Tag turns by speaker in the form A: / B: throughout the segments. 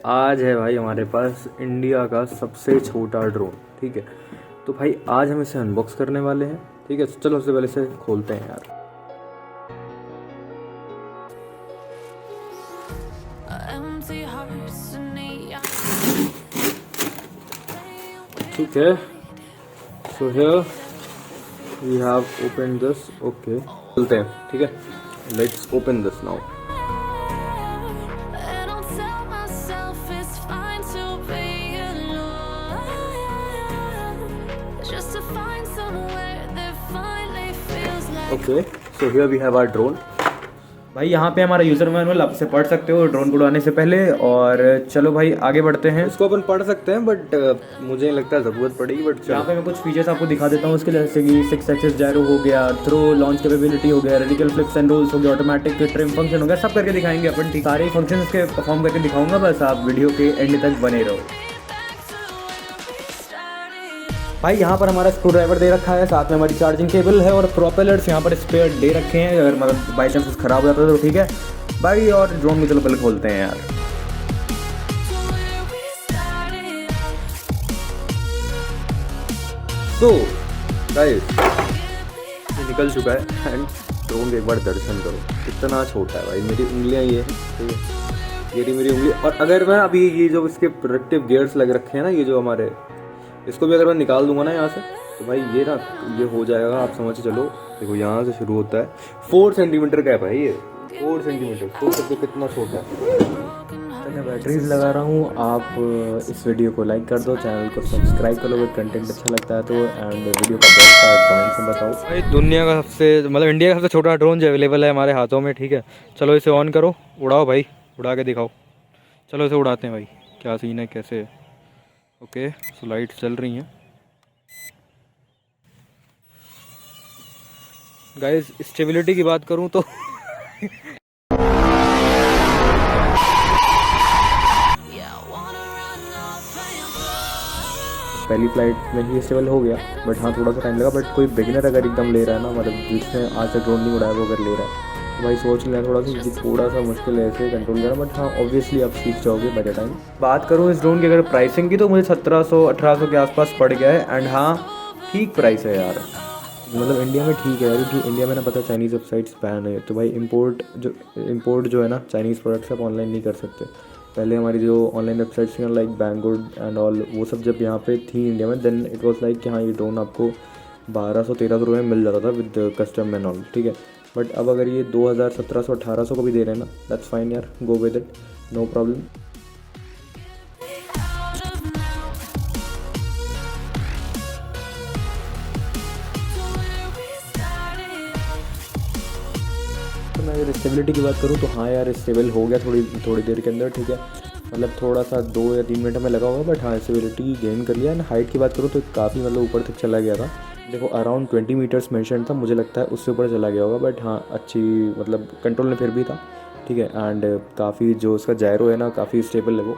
A: आज है भाई हमारे पास इंडिया का सबसे छोटा ड्रोन, ठीक है। तो भाई आज हम इसे अनबॉक्स करने वाले हैं, ठीक है। तो चलो सबसे पहले इसे खोलते हैं यार। ठीक है, so here we have open this. Okay, खोलते हैं, ठीक है। Let's open this now. Okay, so here we have our drone. भाई यहाँ पे हमारा यूज़र मैनुअल आप से पढ़ सकते हो ड्रोन को उड़ाने से पहले। और चलो भाई आगे बढ़ते हैं। इसको अपन पढ़ सकते हैं बट मुझे नहीं लगता ज़रूरत पड़ेगी। बट यहाँ पे मैं कुछ फीचर्स आपको दिखा देता हूँ उसके, जैसे कि 6 एक्सिस जायरो हो गया, थ्रो लॉन्च कैपेबिलिटी हो गया, रेडिकल फ्लिप्स एंड रोल्स हो गया, ऑटोमेटिक ट्रिम फंक्शन हो गया, सब करके दिखाएंगे अपन। ठीक, सारे फंक्शन के परफॉर्म करके दिखाऊंगा, बस आप वीडियो के एंड तक बने रहो। भाई यहाँ पर हमारा स्क्रू ड्राइवर दे रखा है, साथ में हमारी चार्जिंग केबल है और प्रोपेलर्स यहाँ पर स्पेयर दे रखे हैं, अगर मतलब बाई चांस ख़राब हो जाता है तो ठीक है भाई। और ड्रोन को चलो पहले खोलते हैं यार। तो गाइस ये निकल चुका है एंड ड्रोन के एक बार दर्शन करो, कितना छोटा है भाई। मेरी उंगलियाँ ये हैं, ठीक है, ये रही मेरी उंगली। और अगर मैं अभी ये जो इसके प्रोटेक्टिव गियर्स लग रखे हैं ना, ये जो हमारे, इसको भी अगर मैं निकाल दूंगा ना यहाँ से, तो भाई ये ना ये हो जाएगा, आप समझ चलो। देखो यहाँ से शुरू होता है, 4 सेंटीमीटर का है भाई ये, 4 सेंटीमीटर। तो सबसे कितना छोटा है। मैं बैटरीज लगा रहा हूँ। आप इस वीडियो को लाइक कर दो, चैनल को सब्सक्राइब कर लो अगर कंटेंट अच्छा लगता है तो, एंड वीडियो का बेस्ट पार्ट कमेंट्स में बताओ। भाई दुनिया का सबसे मतलब इंडिया का सबसे छोटा ड्रोन जो अवेलेबल है हमारे हाथों में, ठीक है। चलो इसे ऑन करो, उड़ाओ भाई, उड़ा के दिखाओ। चलो इसे उड़ाते हैं भाई, क्या सीन है, कैसे है। ओके, सो लाइट चल रही हैं गाइस। स्टेबिलिटी की बात करूं तो पहली फ्लाइट में ही स्टेबल हो गया, बट हाँ थोड़ा सा टाइम लगा। बट कोई बिगिनर अगर एकदम ले रहा है ना, मतलब जिसने आज तक ड्रोन नहीं उड़ाया वो अगर ले रहा है तो भाई सोच लेना थोड़ा सा, क्योंकि थोड़ा सा मुश्किल है इसे कंट्रोल करना। बट हाँ ऑब्वियसली आप सीख जाओगे बाय द टाइम। बात करूँ इस ड्रोन की अगर प्राइसिंग की, तो मुझे 1700-1800 के आसपास पड़ गया है। एंड हाँ ठीक प्राइस है यार, मतलब इंडिया में ठीक है, क्योंकि इंडिया में ना पता चाइनीज़ वेबसाइट्स बैन है, तो भाई इंपोर्ट जो है ना चाइनीज़ प्रोडक्ट्स आप ऑनलाइन नहीं कर सकते। पहले हमारी जो ऑनलाइन वेबसाइट्स थी लाइक बैंगुड एंड ऑल, वो सब जब यहाँ पे थी इंडिया में, देन इट वाज लाइक कि हाँ ये ड्रोन आपको 1200-1300 रुपये में मिल जाता था विद कस्टम एंड ऑल, ठीक है। बट अब अगर ये 2000, 1700, 1800 को भी दे रहे हैं ना, दैट्स फाइन यार, go with it, no problem. तो मैं अगर स्टेबिलिटी की बात करूँ तो हाँ यार स्टेबल हो गया थोड़ी देर के अंदर, ठीक है। मतलब थोड़ा सा 2 या 3 मिनट में लगा होगा, बट हाँ स्टेबिलिटी गेन कर लिया। एंड हाइट की बात करूँ तो काफ़ी मतलब ऊपर तक चला गया था। देखो अराउंड 20 मीटर्स मेंशन था, मुझे लगता है उससे ऊपर चला गया होगा। बट हाँ अच्छी मतलब कंट्रोल में फिर भी था, ठीक है। एंड काफ़ी जो उसका जायरो है ना, काफ़ी स्टेबल है वो।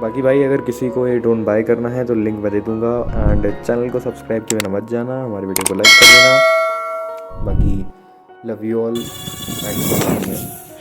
A: बाकी भाई अगर किसी को ये ड्रोन बाय करना है तो लिंक मैं दे दूँगा। एंड चैनल को सब्सक्राइब किए बिना मत जाना, हमारे वीडियो को लाइक कर देना। बाकी love you all, thanks for watching.